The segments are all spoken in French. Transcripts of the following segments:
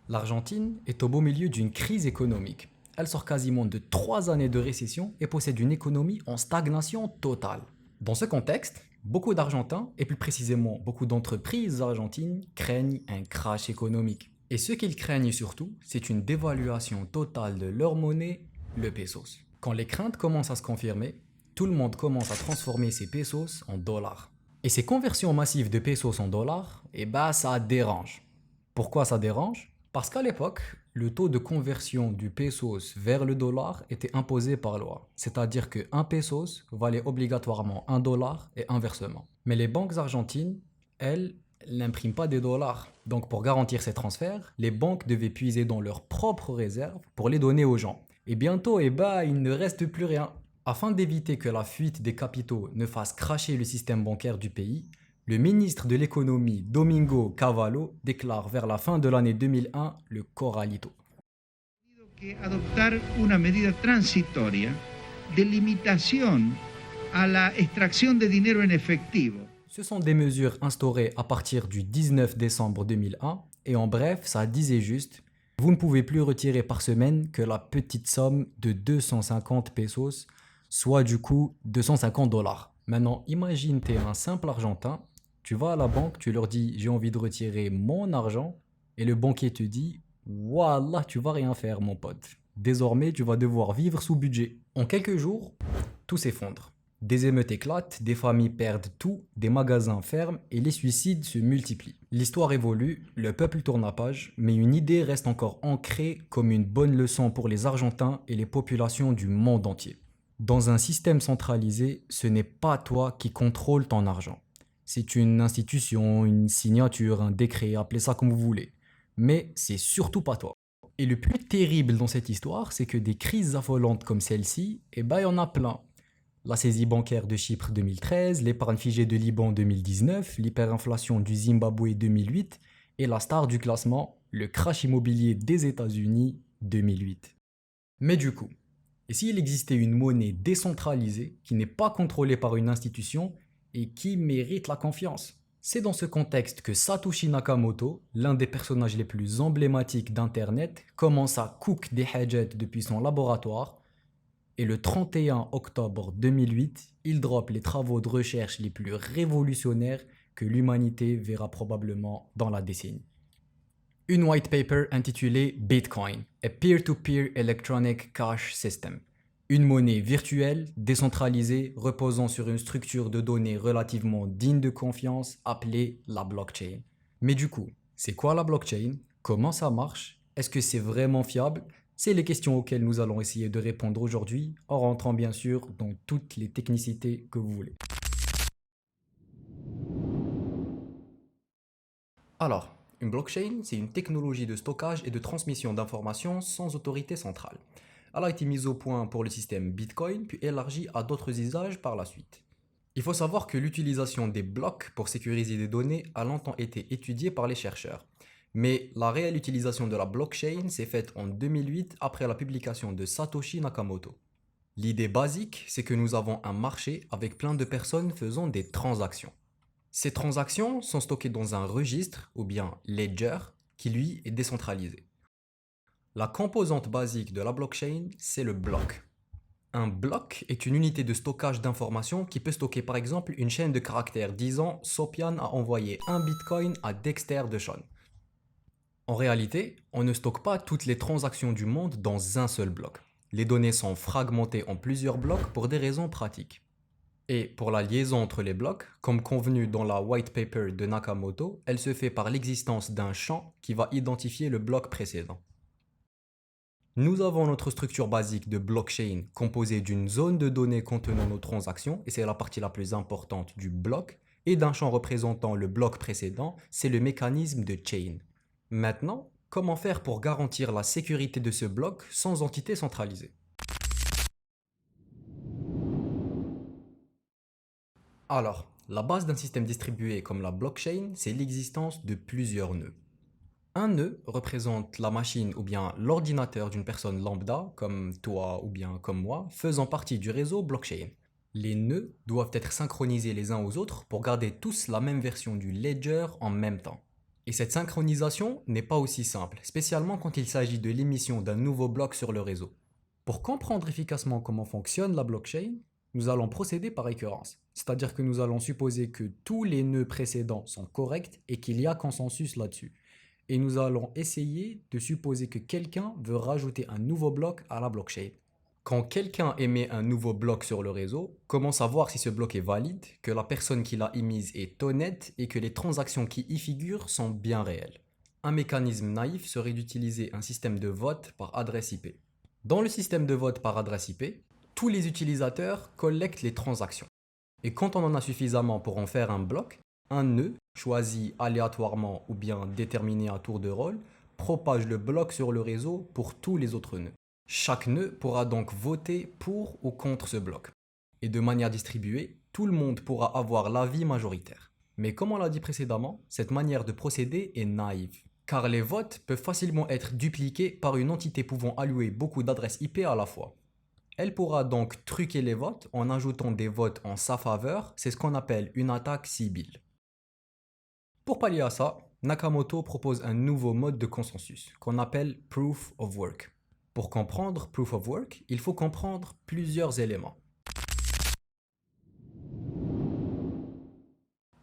L'Argentine est au beau milieu d'une crise économique. Elle sort quasiment de 3 années de récession et possède une économie en stagnation totale. Dans ce contexte, beaucoup d'Argentins, et plus précisément beaucoup d'entreprises argentines, craignent un crash économique. Et ce qu'ils craignent surtout, c'est une dévaluation totale de leur monnaie, le pesos. Quand les craintes commencent à se confirmer, tout le monde commence à transformer ses pesos en dollars. Et ces conversions massives de pesos en dollars, ça dérange. Pourquoi ça dérange? Parce qu'à l'époque, le taux de conversion du pesos vers le dollar était imposé par loi. C'est-à-dire que 1 pesos valait obligatoirement 1 dollar et inversement. Mais les banques argentines, elles, n'impriment pas des dollars. Donc pour garantir ces transferts, les banques devaient puiser dans leurs propres réserves pour les donner aux gens. Et bientôt, il ne reste plus rien. Afin d'éviter que la fuite des capitaux ne fasse cracher le système bancaire du pays, le ministre de l'économie Domingo Cavallo déclare vers la fin de l'année 2001 le Corralito. Que adoptar una medida transitoria de limitación a la extracción de dinero en efectivo. Ce sont des mesures instaurées à partir du 19 décembre 2001 et en bref, ça disait juste vous ne pouvez plus retirer par semaine que la petite somme de 250 pesos, soit du coup 250 dollars. Maintenant, imagine t'es un simple Argentin, tu vas à la banque, tu leur dis j'ai envie de retirer mon argent et le banquier te dit Wallah, tu vas rien faire mon pote. Désormais, tu vas devoir vivre sous budget. En quelques jours, tout s'effondre. Des émeutes éclatent, des familles perdent tout, des magasins ferment et les suicides se multiplient. L'histoire évolue, le peuple tourne la page, mais une idée reste encore ancrée comme une bonne leçon pour les Argentins et les populations du monde entier. Dans un système centralisé, ce n'est pas toi qui contrôle ton argent. C'est une institution, une signature, un décret, appelez ça comme vous voulez. Mais c'est surtout pas toi. Et le plus terrible dans cette histoire, c'est que des crises affolantes comme celle-ci, il y en a plein. La saisie bancaire de Chypre 2013, l'épargne figée de Liban 2019, l'hyperinflation du Zimbabwe 2008 et la star du classement, le crash immobilier des États-Unis 2008. Mais du coup, et s'il existait une monnaie décentralisée qui n'est pas contrôlée par une institution et qui mérite la confiance? C'est dans ce contexte que Satoshi Nakamoto, l'un des personnages les plus emblématiques d'Internet, commence à cook des hadgets depuis son laboratoire et le 31 octobre 2008, il drop les travaux de recherche les plus révolutionnaires que l'humanité verra probablement dans la décennie. Une white paper intitulée Bitcoin, a peer-to-peer electronic cash system. Une monnaie virtuelle, décentralisée, reposant sur une structure de données relativement digne de confiance appelée la blockchain. Mais du coup, c'est quoi la blockchain? Comment ça marche? Est-ce que c'est vraiment fiable? C'est les questions auxquelles nous allons essayer de répondre aujourd'hui, en rentrant bien sûr dans toutes les technicités que vous voulez. Alors, une blockchain, c'est une technologie de stockage et de transmission d'informations sans autorité centrale. Elle a été mise au point pour le système Bitcoin, puis élargie à d'autres usages par la suite. Il faut savoir que l'utilisation des blocs pour sécuriser des données a longtemps été étudiée par les chercheurs. Mais la réelle utilisation de la blockchain s'est faite en 2008 après la publication de Satoshi Nakamoto. L'idée basique, c'est que nous avons un marché avec plein de personnes faisant des transactions. Ces transactions sont stockées dans un registre, ou bien ledger, qui lui est décentralisé. La composante basique de la blockchain, c'est le bloc. Un bloc est une unité de stockage d'informations qui peut stocker par exemple une chaîne de caractères disant Sopian a envoyé un bitcoin à Dexter DeShawn. En réalité, on ne stocke pas toutes les transactions du monde dans un seul bloc. Les données sont fragmentées en plusieurs blocs pour des raisons pratiques. Et pour la liaison entre les blocs, comme convenu dans la white paper de Nakamoto, elle se fait par l'existence d'un champ qui va identifier le bloc précédent. Nous avons notre structure basique de blockchain composée d'une zone de données contenant nos transactions, et c'est la partie la plus importante du bloc, et d'un champ représentant le bloc précédent, c'est le mécanisme de chain. Maintenant, comment faire pour garantir la sécurité de ce bloc sans entité centralisée? Alors, la base d'un système distribué comme la blockchain, c'est l'existence de plusieurs nœuds. Un nœud représente la machine ou bien l'ordinateur d'une personne lambda, comme toi ou bien comme moi, faisant partie du réseau blockchain. Les nœuds doivent être synchronisés les uns aux autres pour garder tous la même version du ledger en même temps. Et cette synchronisation n'est pas aussi simple, spécialement quand il s'agit de l'émission d'un nouveau bloc sur le réseau. Pour comprendre efficacement comment fonctionne la blockchain, nous allons procéder par récurrence, c'est-à-dire que nous allons supposer que tous les nœuds précédents sont corrects et qu'il y a consensus là-dessus. Et nous allons essayer de supposer que quelqu'un veut rajouter un nouveau bloc à la blockchain. Quand quelqu'un émet un nouveau bloc sur le réseau, comment savoir si ce bloc est valide, que la personne qui l'a émise est honnête et que les transactions qui y figurent sont bien réelles? Un mécanisme naïf serait d'utiliser un système de vote par adresse IP. Dans le système de vote par adresse IP, tous les utilisateurs collectent les transactions. Et quand on en a suffisamment pour en faire un bloc, un nœud, choisi aléatoirement ou bien déterminé à tour de rôle, propage le bloc sur le réseau pour tous les autres nœuds. Chaque nœud pourra donc voter pour ou contre ce bloc. Et de manière distribuée, tout le monde pourra avoir l'avis majoritaire. Mais comme on l'a dit précédemment, cette manière de procéder est naïve. Car les votes peuvent facilement être dupliqués par une entité pouvant allouer beaucoup d'adresses IP à la fois. Elle pourra donc truquer les votes en ajoutant des votes en sa faveur, c'est ce qu'on appelle une attaque sibylle. Pour pallier à ça, Nakamoto propose un nouveau mode de consensus qu'on appelle Proof of Work. Pour comprendre Proof of Work, il faut comprendre plusieurs éléments.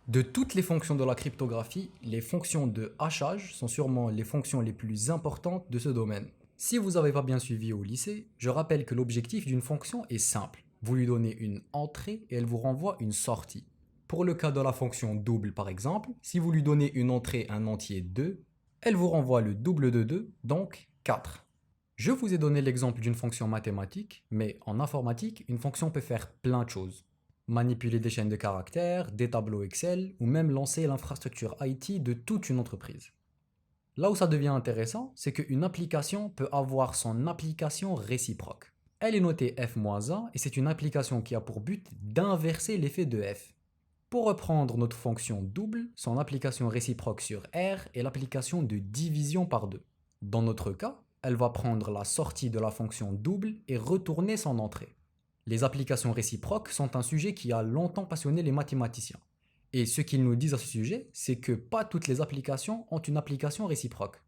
De toutes les fonctions de la cryptographie, les fonctions de hachage sont sûrement les fonctions les plus importantes de ce domaine. Si vous n'avez pas bien suivi au lycée, je rappelle que l'objectif d'une fonction est simple. Vous lui donnez une entrée et elle vous renvoie une sortie. Pour le cas de la fonction double par exemple, si vous lui donnez une entrée un entier 2, elle vous renvoie le double de 2, donc 4. Je vous ai donné l'exemple d'une fonction mathématique, mais en informatique, une fonction peut faire plein de choses. Manipuler des chaînes de caractères, des tableaux Excel, ou même lancer l'infrastructure IT de toute une entreprise. Là où ça devient intéressant, c'est qu'une application peut avoir son application réciproque. Elle est notée f-1 et c'est une application qui a pour but d'inverser l'effet de f. Pour reprendre notre fonction double, son application réciproque sur R est l'application de division par 2. Dans notre cas, elle va prendre la sortie de la fonction double et retourner son entrée. Les applications réciproques sont un sujet qui a longtemps passionné les mathématiciens. Et ce qu'ils nous disent à ce sujet, c'est que pas toutes les applications ont une application réciproque.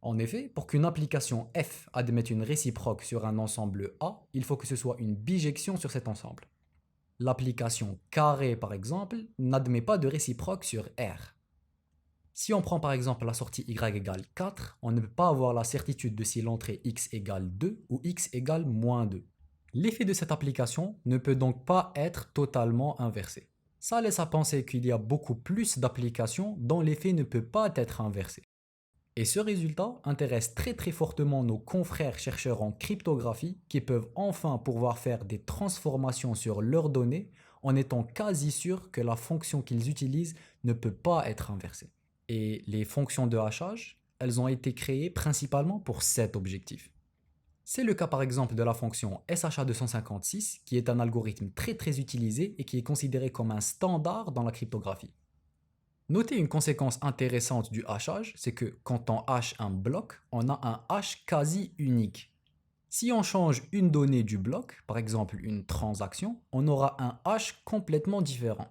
En effet, pour qu'une application F admette une réciproque sur un ensemble A, il faut que ce soit une bijection sur cet ensemble. L'application carré, par exemple, n'admet pas de réciproque sur R. Si on prend par exemple la sortie y égale 4, on ne peut pas avoir la certitude de si l'entrée x égale 2 ou x égale moins 2. L'effet de cette application ne peut donc pas être totalement inversé. Ça laisse à penser qu'il y a beaucoup plus d'applications dont l'effet ne peut pas être inversé. Et ce résultat intéresse très fortement nos confrères chercheurs en cryptographie qui peuvent enfin pouvoir faire des transformations sur leurs données en étant quasi sûrs que la fonction qu'ils utilisent ne peut pas être inversée. Et les fonctions de hachage, elles ont été créées principalement pour cet objectif. C'est le cas par exemple de la fonction SHA-256 qui est un algorithme très utilisé et qui est considéré comme un standard dans la cryptographie. Notez une conséquence intéressante du hachage, c'est que quand on hache un bloc, on a un hash quasi unique. Si on change une donnée du bloc, par exemple une transaction, on aura un hash complètement différent.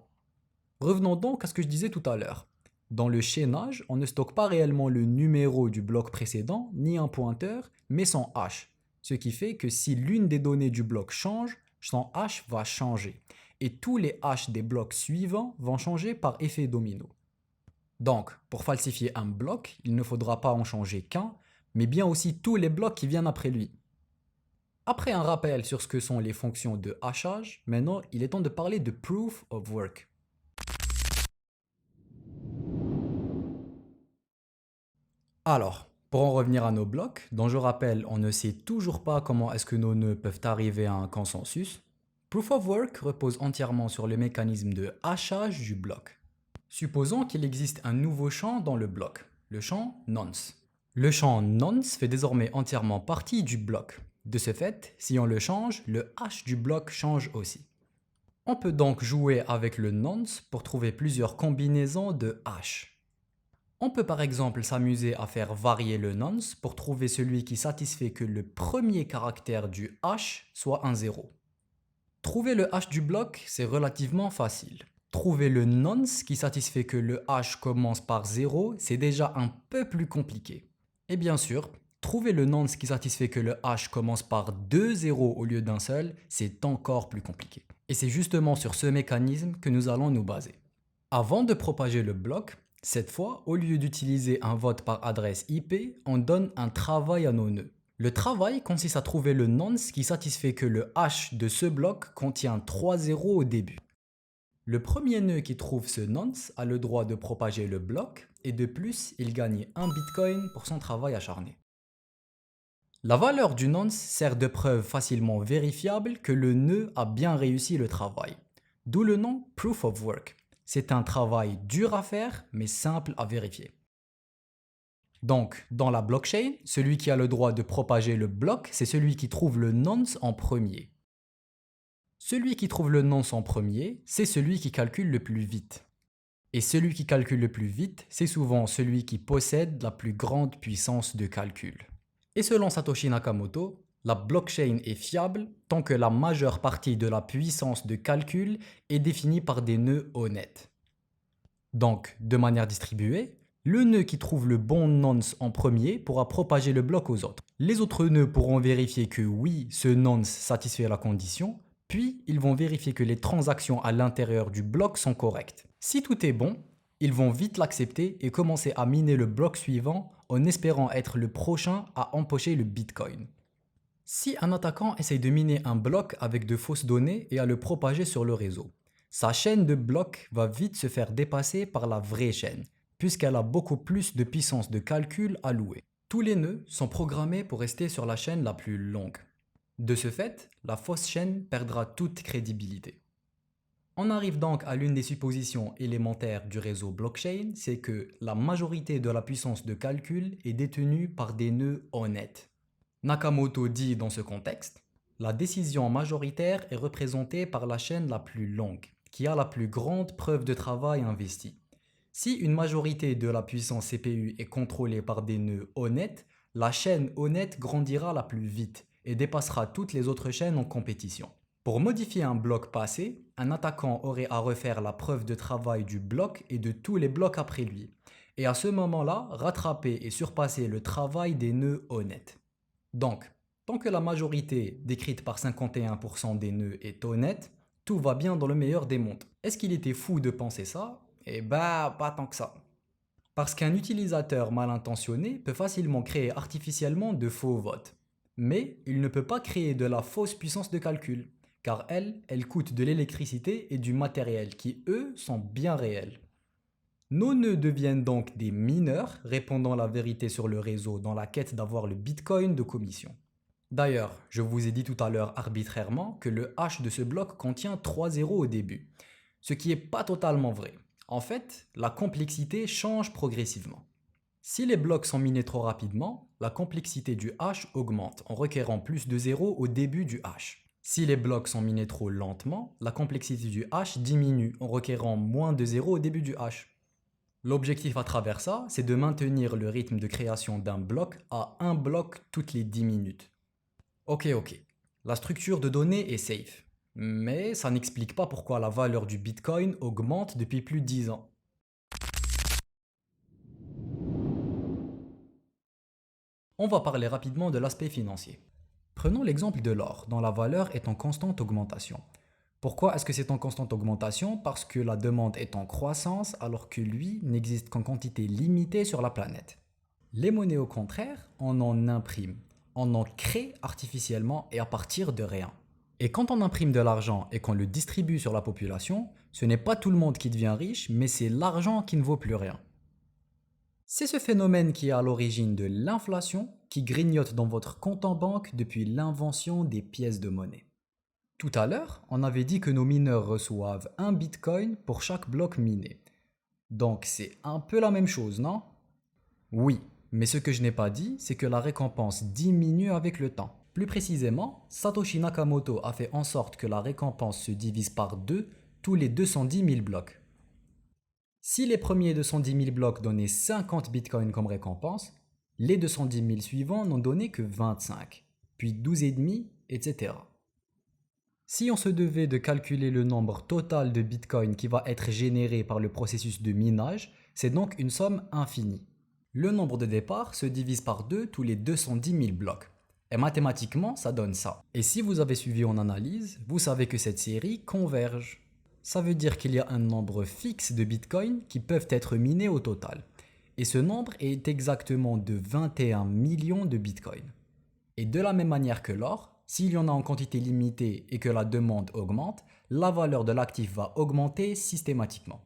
Revenons donc à ce que je disais tout à l'heure. Dans le chaînage, on ne stocke pas réellement le numéro du bloc précédent, ni un pointeur, mais son hash. Ce qui fait que si l'une des données du bloc change, son hash va changer. Et tous les hashes des blocs suivants vont changer par effet domino. Donc, pour falsifier un bloc, il ne faudra pas en changer qu'un, mais bien aussi tous les blocs qui viennent après lui. Après un rappel sur ce que sont les fonctions de hachage, maintenant il est temps de parler de Proof of Work. Alors, pour en revenir à nos blocs, dont je rappelle, on ne sait toujours pas comment est-ce que nos nœuds peuvent arriver à un consensus, Proof of Work repose entièrement sur le mécanisme de hachage du bloc. Supposons qu'il existe un nouveau champ dans le bloc, le champ nonce. Le champ nonce fait désormais entièrement partie du bloc. De ce fait, si on le change, le hash du bloc change aussi. On peut donc jouer avec le nonce pour trouver plusieurs combinaisons de hash. On peut par exemple s'amuser à faire varier le nonce pour trouver celui qui satisfait que le premier caractère du hash soit un 0. Trouver le hash du bloc, c'est relativement facile. trouver le nonce qui satisfait que le hash commence par 0, c'est déjà un peu plus compliqué. Et bien sûr, trouver le nonce qui satisfait que le hash commence par 2 zéros au lieu d'un seul, c'est encore plus compliqué. Et c'est justement sur ce mécanisme que nous allons nous baser. Avant de propager le bloc, cette fois, au lieu d'utiliser un vote par adresse IP, on donne un travail à nos nœuds. Le travail consiste à trouver le nonce qui satisfait que le hash de ce bloc contient 3 zéros au début. Le premier nœud qui trouve ce nonce a le droit de propager le bloc et de plus, il gagne 1 bitcoin pour son travail acharné. La valeur du nonce sert de preuve facilement vérifiable que le nœud a bien réussi le travail. D'où le nom Proof of Work. C'est un travail dur à faire mais simple à vérifier. Donc, dans la blockchain, celui qui a le droit de propager le bloc, c'est celui qui trouve le nonce en premier. Celui qui trouve le nonce en premier, c'est celui qui calcule le plus vite. Et celui qui calcule le plus vite, c'est souvent celui qui possède la plus grande puissance de calcul. Et selon Satoshi Nakamoto, la blockchain est fiable tant que la majeure partie de la puissance de calcul est définie par des nœuds honnêtes. Donc, de manière distribuée, le nœud qui trouve le bon nonce en premier pourra propager le bloc aux autres. Les autres nœuds pourront vérifier que oui, ce nonce satisfait la condition, puis ils vont vérifier que les transactions à l'intérieur du bloc sont correctes. Si tout est bon, ils vont vite l'accepter et commencer à miner le bloc suivant en espérant être le prochain à empocher le bitcoin. Si un attaquant essaye de miner un bloc avec de fausses données et à le propager sur le réseau, sa chaîne de blocs va vite se faire dépasser par la vraie chaîne, puisqu'elle a beaucoup plus de puissance de calcul allouée. Tous les nœuds sont programmés pour rester sur la chaîne la plus longue. De ce fait, la fausse chaîne perdra toute crédibilité. On arrive donc à l'une des suppositions élémentaires du réseau blockchain, c'est que la majorité de la puissance de calcul est détenue par des nœuds honnêtes. Nakamoto dit dans ce contexte, la décision majoritaire est représentée par la chaîne la plus longue, qui a la plus grande preuve de travail investie. Si une majorité de la puissance CPU est contrôlée par des nœuds honnêtes, la chaîne honnête grandira la plus vite et dépassera toutes les autres chaînes en compétition. Pour modifier un bloc passé, un attaquant aurait à refaire la preuve de travail du bloc et de tous les blocs après lui, et à ce moment-là, rattraper et surpasser le travail des nœuds honnêtes. Donc, tant que la majorité décrite par 51% des nœuds est honnête, tout va bien dans le meilleur des mondes. Est-ce qu'il était fou de penser ça? Eh bah, pas tant que ça. Parce qu'un utilisateur mal intentionné peut facilement créer artificiellement de faux votes. Mais il ne peut pas créer de la fausse puissance de calcul, car elle coûte de l'électricité et du matériel qui, eux, sont bien réels. Nos nœuds deviennent donc des mineurs répondant la vérité sur le réseau dans la quête d'avoir le bitcoin de commission. D'ailleurs, je vous ai dit tout à l'heure arbitrairement que le hash de ce bloc contient 3 zéros au début, ce qui n'est pas totalement vrai. En fait, la complexité change progressivement. Si les blocs sont minés trop rapidement, la complexité du hash augmente en requérant plus de zéros au début du hash. Si les blocs sont minés trop lentement, la complexité du hash diminue en requérant moins de zéros au début du hash. L'objectif à travers ça, c'est de maintenir le rythme de création d'un bloc à un bloc toutes les 10 minutes. Ok, la structure de données est safe. Mais ça n'explique pas pourquoi la valeur du Bitcoin augmente depuis plus de 10 ans. On va parler rapidement de l'aspect financier. Prenons l'exemple de l'or, dont la valeur est en constante augmentation. Pourquoi est-ce que c'est en constante augmentation? Parce que la demande est en croissance alors que lui n'existe qu'en quantité limitée sur la planète. Les monnaies au contraire, on en imprime, on en crée artificiellement et à partir de rien. Et quand on imprime de l'argent et qu'on le distribue sur la population, ce n'est pas tout le monde qui devient riche, mais c'est l'argent qui ne vaut plus rien. C'est ce phénomène qui est à l'origine de l'inflation qui grignote dans votre compte en banque depuis l'invention des pièces de monnaie. Tout à l'heure, on avait dit que nos mineurs reçoivent 1 bitcoin pour chaque bloc miné. Donc c'est un peu la même chose, non? Oui, mais ce que je n'ai pas dit, c'est que la récompense diminue avec le temps. Plus précisément, Satoshi Nakamoto a fait en sorte que la récompense se divise par 2 tous les 210 000 blocs. Si les premiers 210 000 blocs donnaient 50 bitcoins comme récompense, les 210 000 suivants n'ont donné que 25, puis 12,5, etc. Si on se devait de calculer le nombre total de bitcoins qui va être généré par le processus de minage, c'est donc une somme infinie. Le nombre de départ se divise par 2 tous les 210 000 blocs. Et mathématiquement, ça donne ça. Et si vous avez suivi en analyse, vous savez que cette série converge. Ça veut dire qu'il y a un nombre fixe de bitcoins qui peuvent être minés au total. Et ce nombre est exactement de 21 millions de bitcoins. Et de la même manière que l'or, s'il y en a en quantité limitée et que la demande augmente, la valeur de l'actif va augmenter systématiquement.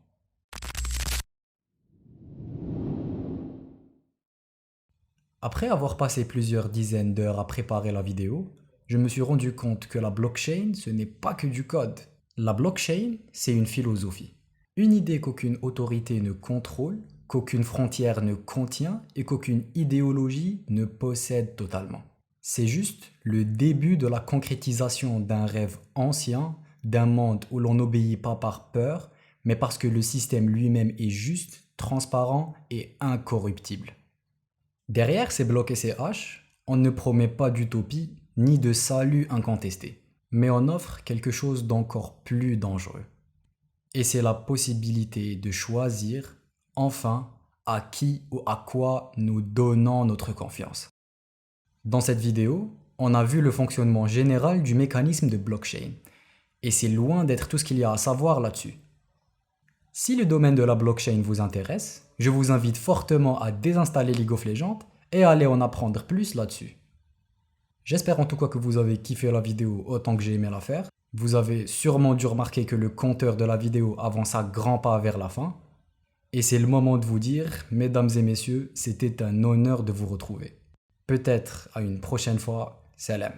Après avoir passé plusieurs dizaines d'heures à préparer la vidéo, je me suis rendu compte que la blockchain, ce n'est pas que du code. La blockchain, c'est une philosophie. Une idée qu'aucune autorité ne contrôle, qu'aucune frontière ne contient et qu'aucune idéologie ne possède totalement. C'est juste le début de la concrétisation d'un rêve ancien, d'un monde où l'on n'obéit pas par peur, mais parce que le système lui-même est juste, transparent et incorruptible. Derrière ces blocs et ces haches, on ne promet pas d'utopie ni de salut incontesté, mais on offre quelque chose d'encore plus dangereux. Et c'est la possibilité de choisir, enfin, à qui ou à quoi nous donnons notre confiance. Dans cette vidéo, on a vu le fonctionnement général du mécanisme de blockchain, et c'est loin d'être tout ce qu'il y a à savoir là-dessus. Si le domaine de la blockchain vous intéresse, je vous invite fortement à désinstaller League of Legends et à aller en apprendre plus là-dessus. J'espère en tout cas que vous avez kiffé la vidéo autant que j'ai aimé la faire. Vous avez sûrement dû remarquer que le compteur de la vidéo avance à grands pas vers la fin. Et c'est le moment de vous dire, mesdames et messieurs, c'était un honneur de vous retrouver. Peut-être à une prochaine fois. Salam.